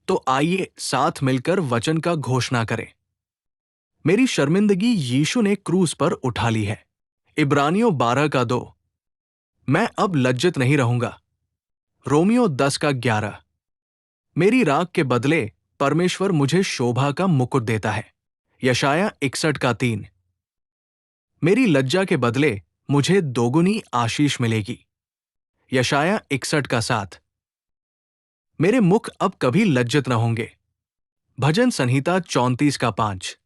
तो आइए साथ मिलकर वचन का घोषणा करें। मेरी शर्मिंदगी यीशु ने क्रूस पर उठा ली है। इब्रानियों 12:2। मैं अब लज्जित नहीं रहूंगा। रोमियो 10:11। मेरी राख के बदले परमेश्वर मुझे शोभा का मुकुट देता है। यशाया 61:3। मेरी लज्जा के बदले मुझे दोगुनी आशीष मिलेगी। यशाया 61:7। मेरे मुख अब कभी लज्जित न होंगे। भजन संहिता 34:5।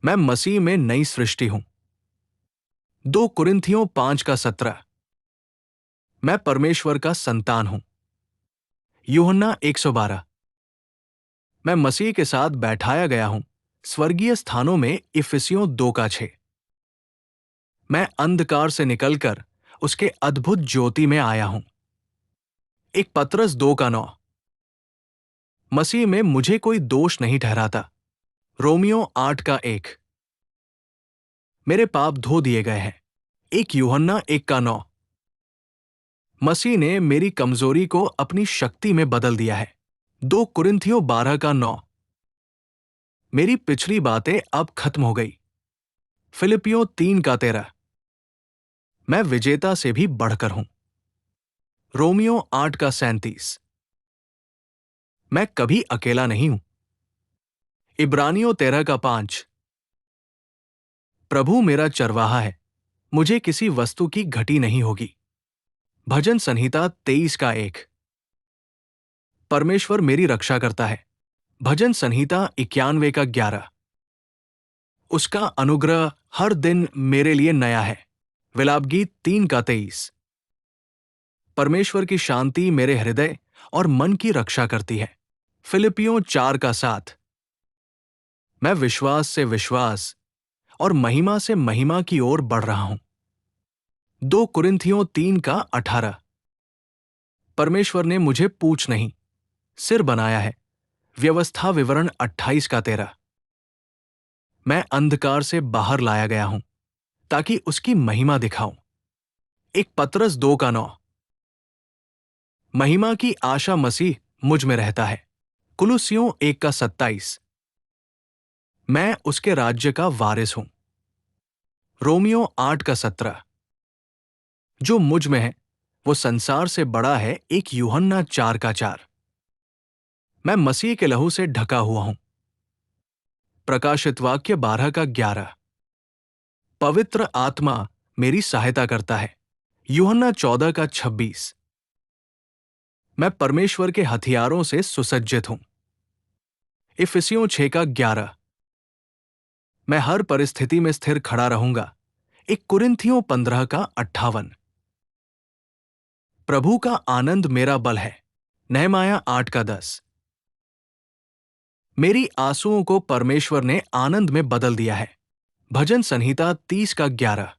मैं मसीह में नई सृष्टि हूं। 2 कुरिन्थियों 5:17। मैं परमेश्वर का संतान हूं। यूहन्ना 1:12। मैं मसीह के साथ बैठाया गया हूं स्वर्गीय स्थानों में। इफिसियों 2:6। मैं अंधकार से निकलकर उसके अद्भुत ज्योति में आया हूं। 1 पतरस 2:9। मसीह में मुझे कोई दोष नहीं ठहराता। रोमियो 8:1। मेरे पाप धो दिए गए हैं। 1 यूहन्ना 1:9। मसीह ने मेरी कमजोरी को अपनी शक्ति में बदल दिया है। 2 कुरिन्थियों 12:9। मेरी पिछली बातें अब खत्म हो गई। फिलिपियों 3:13। मैं विजेता से भी बढ़कर हूं। रोमियो 8:37। मैं कभी अकेला नहीं हूं। इब्रानियों 13:5। प्रभु मेरा चरवाहा है, मुझे किसी वस्तु की घटी नहीं होगी। भजन संहिता 23:1। परमेश्वर मेरी रक्षा करता है। भजन संहिता 91:11। उसका अनुग्रह हर दिन मेरे लिए नया है। विलाप गीत 3:23। परमेश्वर की शांति मेरे हृदय और मन की रक्षा करती है। फिलिपियों 4:7। मैं विश्वास से विश्वास और महिमा से महिमा की ओर बढ़ रहा हूं। 2 कुरिन्थियों 3:18। परमेश्वर ने मुझे पूंछ नहीं, सिर बनाया है। व्यवस्था विवरण 28:13। मैं अंधकार से बाहर लाया गया हूं ताकि उसकी महिमा दिखाऊं। 1 पतरस 2:9। महिमा की आशा मसीह मुझ में रहता है। कुलुस्सियों 1:27। मैं उसके राज्य का वारिस हूं। रोमियो 8:17। जो मुझ में है वो संसार से बड़ा है। 1 यूहन्ना 4:4। मैं मसीह के लहू से ढका हुआ हूं। प्रकाशित वाक्य 12:11। पवित्र आत्मा मेरी सहायता करता है। यूहन्ना 14:26। मैं परमेश्वर के हथियारों से सुसज्जित हूं। इफिसियों 6:11। मैं हर परिस्थिति में स्थिर खड़ा रहूंगा। 1 कुरिन्थियों 15:58। प्रभु का आनंद मेरा बल है। नहमाया 8:10। मेरी आंसुओं को परमेश्वर ने आनंद में बदल दिया है। भजन संहिता 30:11।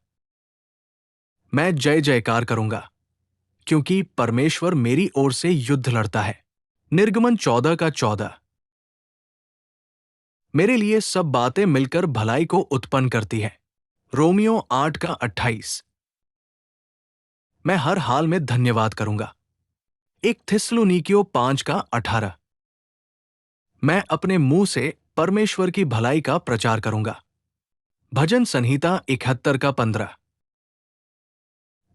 मैं जय जयकार करूंगा क्योंकि परमेश्वर मेरी ओर से युद्ध लड़ता है। निर्गमन 14:14। मेरे लिए सब बातें मिलकर भलाई को उत्पन्न करती है। रोमियो 8:28। मैं हर हाल में धन्यवाद करूंगा। 1 थिस्सलुनीकियों 5:18। मैं अपने मुंह से परमेश्वर की भलाई का प्रचार करूंगा। भजन संहिता 71:15।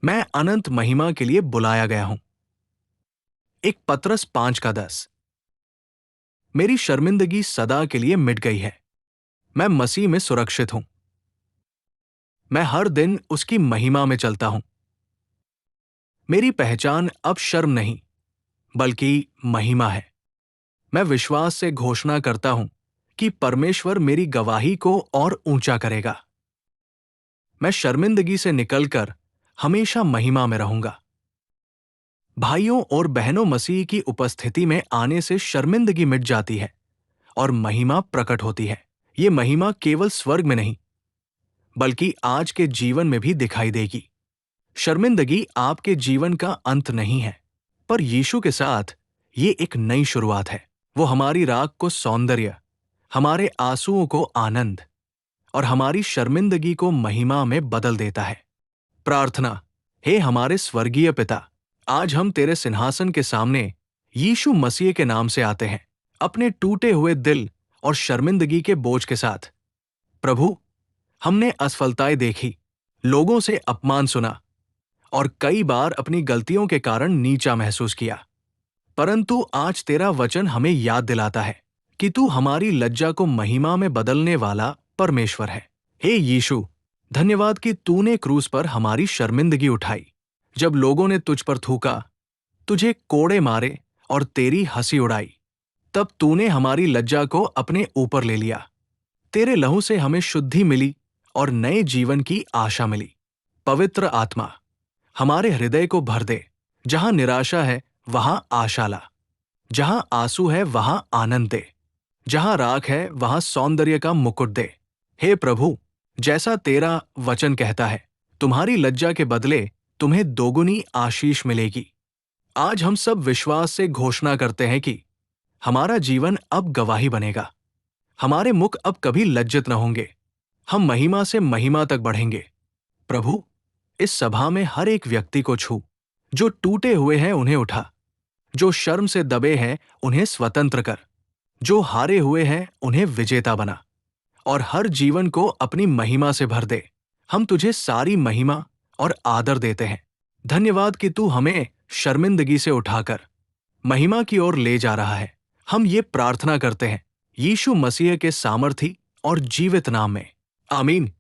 मैं अनंत महिमा के लिए बुलाया गया हूं। 1 पतरस 5:10। मेरी शर्मिंदगी सदा के लिए मिट गई है। मैं मसीह में सुरक्षित हूं। मैं हर दिन उसकी महिमा में चलता हूं। मेरी पहचान अब शर्म नहीं बल्कि महिमा है। मैं विश्वास से घोषणा करता हूं कि परमेश्वर मेरी गवाही को और ऊंचा करेगा। मैं शर्मिंदगी से निकलकर हमेशा महिमा में रहूंगा। भाइयों और बहनों, मसीह की उपस्थिति में आने से शर्मिंदगी मिट जाती है और महिमा प्रकट होती है। ये महिमा केवल स्वर्ग में नहीं बल्कि आज के जीवन में भी दिखाई देगी। शर्मिंदगी आपके जीवन का अंत नहीं है, पर यीशु के साथ ये एक नई शुरुआत है। वो हमारी राख को सौंदर्य, हमारे आंसुओं को आनंद और हमारी शर्मिंदगी को महिमा में बदल देता है। प्रार्थना। हे हमारे स्वर्गीय पिता, आज हम तेरे सिंहासन के सामने यीशु मसीह के नाम से आते हैं, अपने टूटे हुए दिल और शर्मिंदगी के बोझ के साथ। प्रभु, हमने असफलताएं देखी, लोगों से अपमान सुना और कई बार अपनी गलतियों के कारण नीचा महसूस किया। परंतु आज तेरा वचन हमें याद दिलाता है कि तू हमारी लज्जा को महिमा में बदलने वाला परमेश्वर है। हे यीशु, धन्यवाद कि तूने क्रूस पर हमारी शर्मिंदगी उठाई। जब लोगों ने तुझ पर थूका, तुझे कोड़े मारे और तेरी हंसी उड़ाई, तब तूने हमारी लज्जा को अपने ऊपर ले लिया। तेरे लहू से हमें शुद्धि मिली और नए जीवन की आशा मिली। पवित्र आत्मा, हमारे हृदय को भर दे। जहां निराशा है वहां आशा ला, जहां आंसू है वहां आनंद दे, जहां राख है वहां सौंदर्य का मुकुट दे। हे प्रभु, जैसा तेरा वचन कहता है, तुम्हारी लज्जा के बदले तुम्हें दोगुनी आशीष मिलेगी। आज हम सब विश्वास से घोषणा करते हैं कि हमारा जीवन अब गवाही बनेगा। हमारे मुख अब कभी लज्जित न होंगे। हम महिमा से महिमा तक बढ़ेंगे। प्रभु, इस सभा में हर एक व्यक्ति को छू। जो टूटे हुए हैं उन्हें उठा, जो शर्म से दबे हैं उन्हें स्वतंत्र कर, जो हारे हुए हैं उन्हें विजेता बना और हर जीवन को अपनी महिमा से भर दे। हम तुझे सारी महिमा और आदर देते हैं। धन्यवाद कि तू हमें शर्मिंदगी से उठाकर महिमा की ओर ले जा रहा है। हम ये प्रार्थना करते हैं यीशु मसीह के सामर्थी और जीवित नाम में, आमीन।